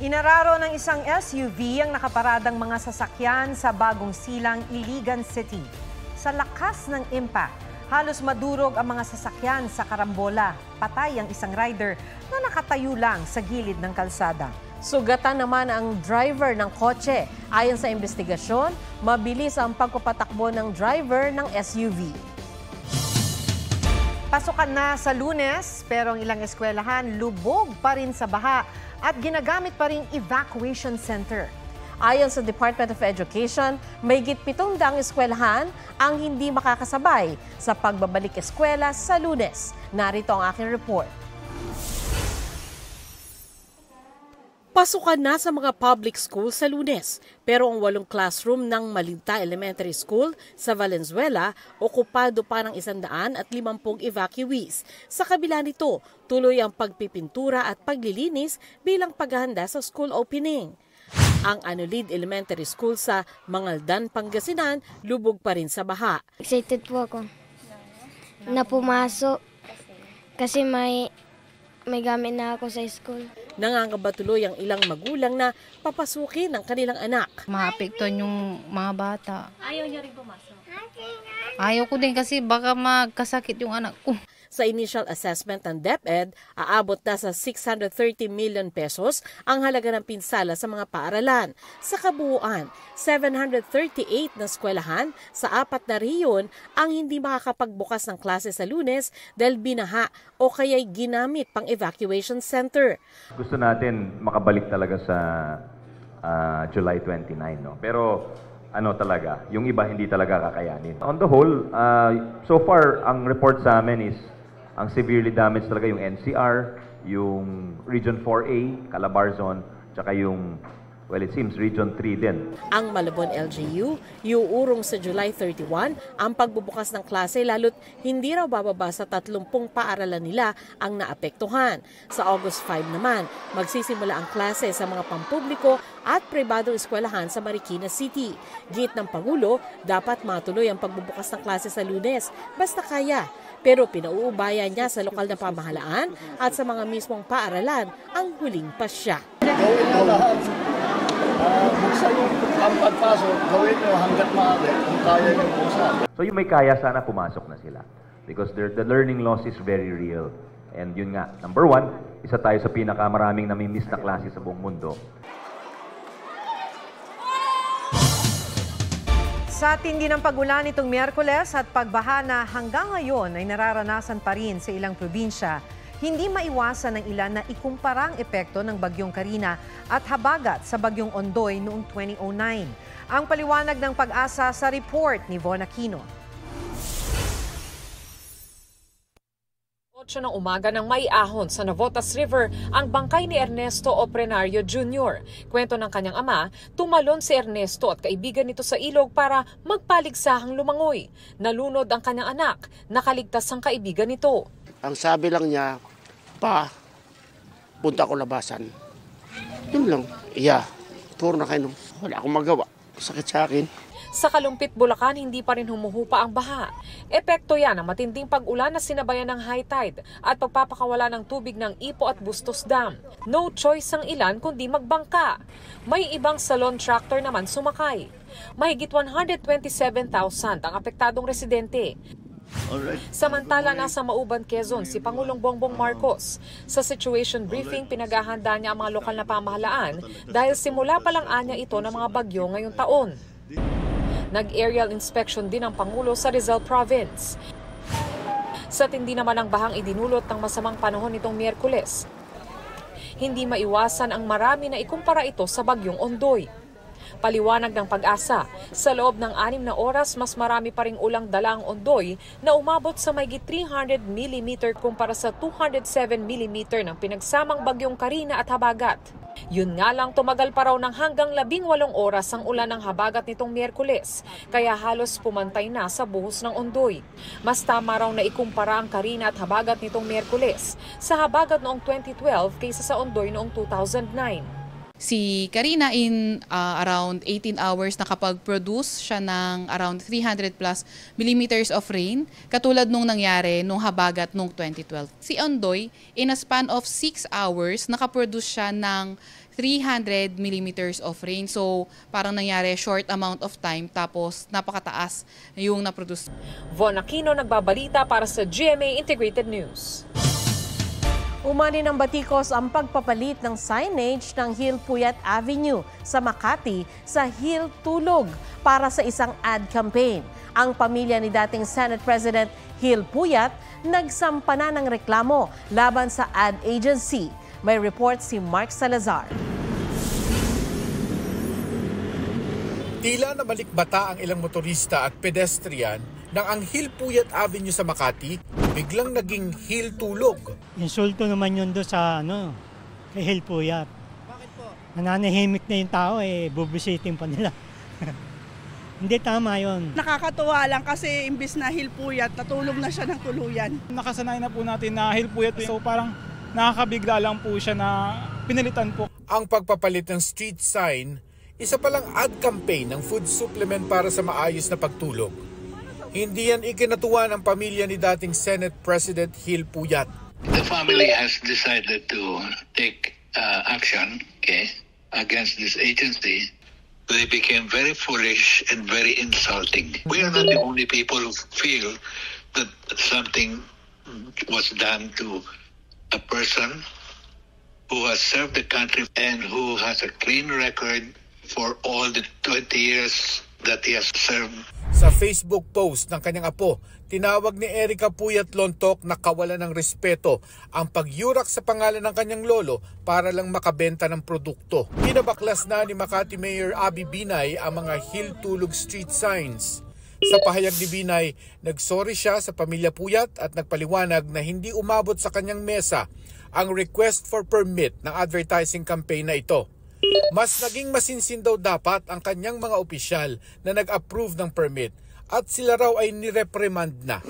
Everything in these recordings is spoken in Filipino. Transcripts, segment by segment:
Inararo ng isang SUV ang nakaparadang mga sasakyan sa bagong silang Iligan City. Sa lakas ng impact, halos madurog ang mga sasakyan sa karambola. Patay ang isang rider na nakatayo lang sa gilid ng kalsada. Sugatan naman ang driver ng kotse. Ayon sa investigasyon, mabilis ang pagpapatakbo ng driver ng SUV. Pasukan na sa Lunes, pero ang ilang eskwelahan lubog pa rin sa baha at ginagamit pa ring evacuation center. Ayon sa Department of Education, mahigit 700 eskwelahan ang hindi makakasabay sa pagbabalik eskwela sa Lunes. Narito ang aking report. Pasukan na sa mga public school sa Lunes, pero ang 8 classroom ng Malinta Elementary School sa Valenzuela okupado pa ng 150 evacuees. Sa kabila nito, tuloy ang pagpipintura at paglilinis bilang paghahanda sa school opening. Ang Anolid Elementary School sa Mangaldan, Pangasinan, lubog pa rin sa baha. Excited po ako na pumasok kasi may gamit na ako sa school. Nangangamba tuloy ang ilang magulang na papasukin ang kanilang anak. Maapektuhan yung mga bata. Ayaw niya rin pumasok? Ayaw ko din kasi baka magkasakit yung anak ko. Sa initial assessment ng DepEd, aabot na sa 630 million pesos ang halaga ng pinsala sa mga paaralan. Sa kabuuan, 738 na eskwelahan sa 4 na rehiyon ang hindi makakapagbukas ng klase sa Lunes dahil binaha o kaya'y ginamit pang evacuation center. Gusto natin makabalik talaga sa July 29, no? Pero talaga, yung iba hindi talaga kakayanin. On the whole, so far, ang report sa amin is ang severely damaged talaga yung NCR, yung Region 4A, Calabarzon, tsaka yung, well, it seems Region 3 din. Ang Malabon LGU, iuurong sa July 31 ang pagbubukas ng klase lalo't hindi raw bababa sa 30 paaralan nila ang naapektuhan. Sa August 5 naman, magsisimula ang klase sa mga pampubliko at pribadong eskwelahan sa Marikina City. Git ng Pangulo, dapat matuloy ang pagbubukas ng klase sa Lunes, basta kaya. Pero pinauubayan niya sa lokal na pamahalaan at sa mga mismong paaralan ang huling pasya. Gawin mo lahat. Buksan yung pagpasok, gawin mo hanggat maaari kung kaya yung buksan. So yung may kaya, sana pumasok na sila. Because the learning loss is very real. And yun nga, number 1, isa tayo sa pinakamaraming namimiss na klase sa buong mundo. Sa tindi ng pag-ulan nitong Miyerkules at pagbaha na hanggang ngayon ay nararanasan pa rin sa ilang probinsya, hindi maiwasan ng ilan na ikumpara ang epekto ng Bagyong Karina at habagat sa Bagyong Ondoy noong 2009. Ang paliwanag ng Pag-asa sa report ni Von Aquino. 8 ng umaga nang maiahon sa Navotas River ang bangkay ni Ernesto Oprenario Jr. Kwento ng kanyang ama, tumalon si Ernesto at kaibigan nito sa ilog para magpaligsahang lumangoy. Nalunod ang kanyang anak, nakaligtas ang kaibigan nito. Ang sabi lang niya, pa, punta ko labasan. Yun lang. Puro na kayo. Wala akong magawa. Sakit sa akin. Sa Kalumpit, Bulacan, hindi pa rin humuhupa ang baha. Epekto yan ng matinding pag-ulan na sinabayan ng high tide at pagpapakawala ng tubig ng Ipo at Bustos Dam. No choice ang ilan kundi magbangka. May ibang salon tractor naman sumakay. Mahigit 127,000 ang apektadong residente. Samantala, nasa Mauban, Quezon, si Pangulong Bongbong Marcos. Sa situation briefing, pinaghahanda niya ang mga lokal na pamahalaan dahil simula pa lang anya ito ng mga bagyo ngayong taon. Nag-aerial inspection din ang Pangulo sa Rizal Province. Sa tindi naman ang bahang idinulot ng masamang panahon nitong Miyerkules, hindi maiwasan ang marami na ikumpara ito sa Bagyong Ondoy. Paliwanag ng Pag-asa, sa loob ng 6 na oras mas marami pa ring ulang dala ang Ondoy na umabot sa mahigit 300 mm kumpara sa 207 mm ng pinagsamang Bagyong Karina at Habagat. Yun nga lang, tumagal pa raw ng hanggang 18 oras ang ulan ng habagat nitong Miyerkules, kaya halos pumantay na sa buhos ng Ondoy. Mas tama raw na ikumpara ang Karina at habagat nitong Miyerkules sa habagat noong 2012 kaysa sa Ondoy noong 2009. Si Karina in around 18 hours nakapag-produce siya ng around 300 plus millimeters of rain, katulad nung nangyari nung habagat nung 2012. Si Ondoy, in a span of 6 hours, nakaproduce siya ng 300 millimeters of rain. So parang nangyari short amount of time tapos napakataas yung naproduce. Von Aquino nagbabalita para sa GMA Integrated News. Umani ng batikos ang pagpapalit ng signage ng Hill Puyat Avenue sa Makati sa Hill Tulog para sa isang ad campaign. Ang pamilya ni dating Senate President Hill Puyat nagsampa na ng reklamo laban sa ad agency. May report si Mark Salazar. Tila na malikbata ang ilang motorista at pedestrian nang ang Hill Puyat Avenue sa Makati biglang naging Hill Tulog. Insulto naman yun doon sa kay Hill Puyat. Bakit po? Nananahimik na yung tao, bubisitin pa nila. Hindi tama yun. Nakakatuwa lang kasi imbis na Hill Puyat, natulog na siya ng tuluyan. Nakasanay na po natin na Hill Puyat, so parang nakakabigla lang po siya na pinalitan po. Ang pagpapalit ng street sign, isa palang ad campaign ng food supplement para sa maayos na pagtulog. Hindi yan ikinatuwa ng pamilya ni dating Senate President Hill Puyat. The family has decided to take action against this agency. They became very foolish and very insulting. We are not the only people who feel that something was done to a person who has served the country and who has a clean record for all the 20 years that he has served. Sa Facebook post ng kanyang apo, tinawag ni Erica Puyat Lontok na kawalan ng respeto ang pagyurak sa pangalan ng kanyang lolo para lang makabenta ng produkto. Pinabaklas na ni Makati Mayor Abby Binay ang mga Hill Tulog street signs. Sa pahayag ni Binay, nagsorry siya sa pamilya Puyat at nagpaliwanag na hindi umabot sa kanyang mesa ang request for permit ng advertising campaign na ito. Mas naging masinsin daw dapat ang kanyang mga opisyal na nag-approve ng permit at sila raw ay nireprimand na.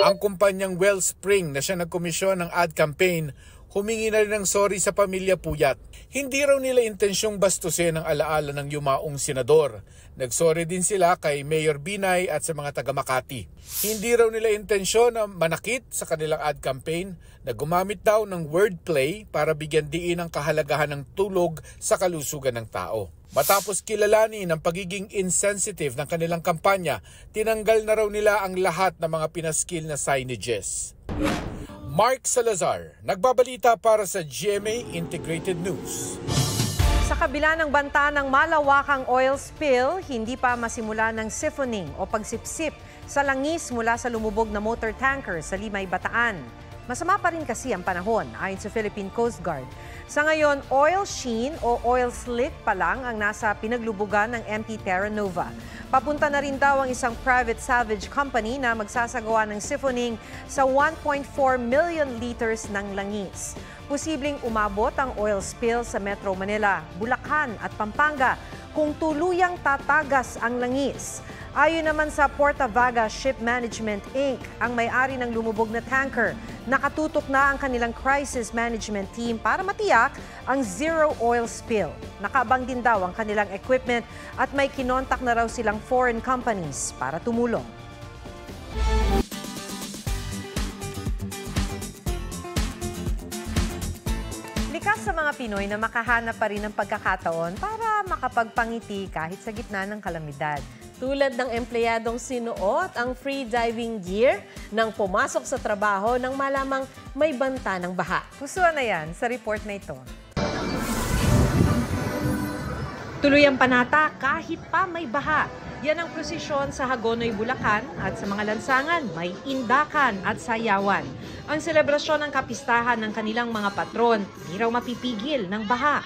Ang kumpanyang Wellspring na siya nagkomisyon ng ad campaign, humingi na rin ng sorry sa pamilya Puyat. Hindi raw nila intensyong bastusin ang alaala ng yumaong senador. Nagsorry din sila kay Mayor Binay at sa mga taga Makati. Hindi raw nila intensyon na manakit sa kanilang ad campaign na gumamit daw ng wordplay para bigyan diin ang kahalagahan ng tulog sa kalusugan ng tao. Matapos kilalanin ang pagiging insensitive ng kanilang kampanya, tinanggal na raw nila ang lahat ng mga pinaskil na signages. Mark Salazar, nagbabalita para sa GMA Integrated News. Sa kabila ng banta ng malawakang oil spill, hindi pa masimula ng siphoning o pagsipsip sa langis mula sa lumubog na motor tanker sa Limay, Bataan. Masama pa rin kasi ang panahon ayon sa Philippine Coast Guard. Sa ngayon, oil sheen o oil slick pa lang ang nasa pinaglubugan ng MT Terra Nova. Papunta na rin daw ang isang private salvage company na magsasagawa ng siphoning sa 1.4 million liters ng langis. Posibleng umabot ang oil spill sa Metro Manila, Bulacan at Pampanga kung tuluyang tatagas ang langis. Ayon naman sa Portavaga Ship Management Inc., ang may-ari ng lumubog na tanker, nakatutok na ang kanilang crisis management team para matiyak ang zero oil spill. Nakaabang din daw ang kanilang equipment at may kinontak na raw silang foreign companies para tumulong. Likas sa mga Pinoy na makahanap pa rin ng pagkakataon para makapagpangiti kahit sa gitna ng kalamidad. Tulad ng empleyadong sinuot ang free diving gear nang pumasok sa trabaho nang malamang may banta ng baha. Pusuan na yan sa report na ito. Tuloy ang panata kahit pa may baha. Yan ang prosesyon sa Hagonoy, Bulacan at sa mga lansangan may indakan at sayawan. Ang selebrasyon ng kapistahan ng kanilang mga patron, di raw mapipigil ng baha.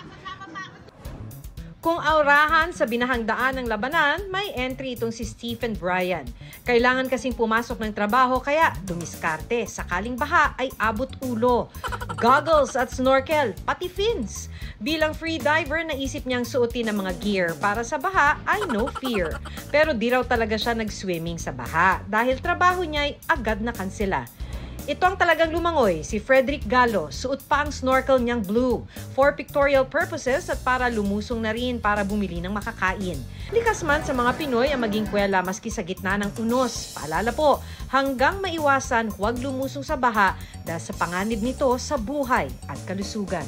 Kung aurahan sa binahang daan ng labanan, may entry itong si Stephen Bryan. Kailangan kasing pumasok ng trabaho kaya dumiskarte. Sakaling baha ay abot ulo. Goggles at snorkel, pati fins. Bilang free diver, naisip niyang suotin ang mga gear para sa baha ay no fear. Pero di raw talaga siya nag-swimming sa baha dahil trabaho niya ay agad na kansela. Ito ang talagang lumangoy, si Frederick Gallo. Suot pa ang snorkel niyang blue for pictorial purposes at para lumusong na rin para bumili ng makakain. Likas man sa mga Pinoy ang maging kwela maski sa gitna ng unos. Paalala po, hanggang maiwasan huwag lumusong sa baha dahil sa panganib nito sa buhay at kalusugan.